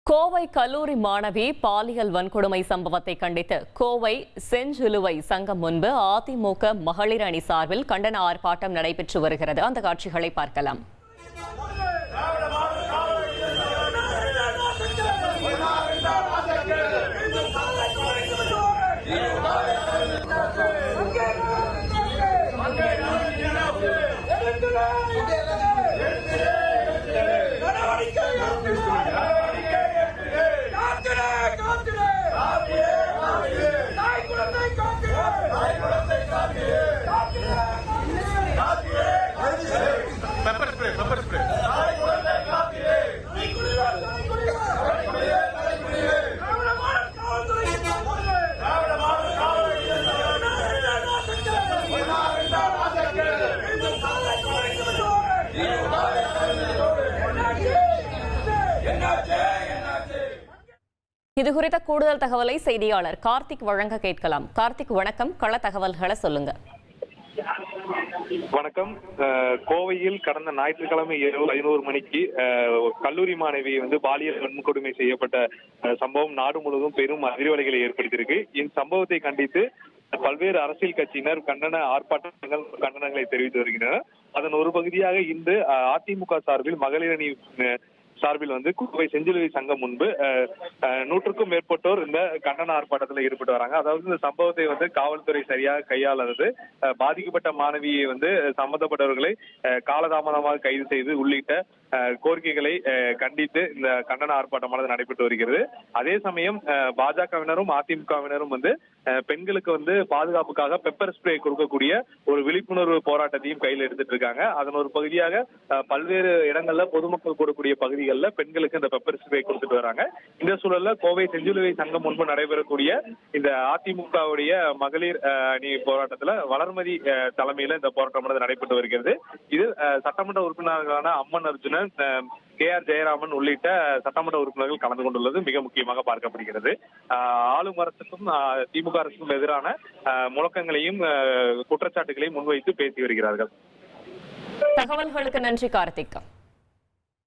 கோவை கல்லூரி மாணவி பாலியல் வன்கொடுமை சம்பவத்தை கண்டித்து கோவை செஞ்சிலுவை சங்கம் முன்பு அதிமுக மகளிர் அணி சார்பில் கண்டன ஆர்ப்பாட்டம் நடைபெற்று வருகிறது. அந்த காட்சிகளை பார்க்கலாம். இது குறித்த கூடுதல் தகவலை செய்தியாளர் கார்த்திக் வழங்க கேட்கலாம். கார்த்திக், வணக்கம். கள தகவல்களை சொல்லுங்க. வணக்கம். கோவையில் கடந்த ஞாயிற்றுக்கிழமை இரவு 11 மணிக்கு கல்லூரி மாணவி பாலியல் வன்கொடுமை செய்யப்பட்ட சம்பவம் நாடு முழுவதும் பெரும் அதிர்வலைகளை ஏற்படுத்தியிருக்கு. இந்த சம்பவத்தை கண்டித்து பல்வேறு அரசியல் கட்சியினர் கண்டனங்களை தெரிவித்து வருகின்றனர். அதன் ஒரு பகுதியாக இன்று அதிமுக சார்பில் மகளிர் அணி சார்பில் கோவை செஞ்சிலுவை சங்கம் முன்பு 100க்கும் மேற்பட்டோர் இந்த கண்டன ஆர்ப்பாட்டத்தில் ஈடுபட்டு வராங்க. அதாவது இந்த சம்பவத்தை காவல்துறை சரியாக கையாளது, பாதிக்கப்பட்ட மாணவியை சம்பந்தப்பட்டவர்களை காலதாமதமாக கைது செய்து உள்ளிட்ட கோரிக்கைகளை கண்டித்து இந்த கண்டன ஆர்ப்பாட்டமானது நடைபெற்று வருகிறது. அதே சமயம் பாஜகவினரும் அதிமுகவினரும் பெண்களுக்கு பாதுகாப்புக்காக பெப்பர் ஸ்ப்ரே கொடுக்கக்கூடிய ஒரு விழிப்புணர்வு போராட்டத்தையும் கையில் எடுத்துட்டு இருக்காங்க. அதன் ஒரு பகுதியாக பல்வேறு இடங்கள்ல பொதுமக்கள் கூடக்கூடிய பகுதிகளில் பெண்களுக்கு இந்த பெப்பர் ஸ்ப்ரே கொடுத்துட்டு வராங்க. இந்த சூழல்ல கோவை செஞ்சிலுவை சங்கம் முன்பு நடைபெறக்கூடிய இந்த அதிமுகவுடைய மகளிர் அணி போராட்டத்துல வளர்மதி தலைமையில இந்த போராட்டம் நடைபெற்று வருகிறது. இது சட்டமன்ற உறுப்பினர்களான அம்மன் அர்ஜுனன், KR ஜெயராமன் உள்ளிட்ட சட்டமன்ற உறுப்பினர்கள் கலந்து கொண்டுள்ளது மிக முக்கியமாக பார்க்கப்படுகிறது. ஆளும் அரசுக்கும் திமுக அரசுக்கும் எதிரான முழக்கங்களையும் குற்றச்சாட்டுகளையும் முன்வைத்து பேசி வருகிறார்கள். தகவல்களுக்கு நன்றி கார்த்திக்.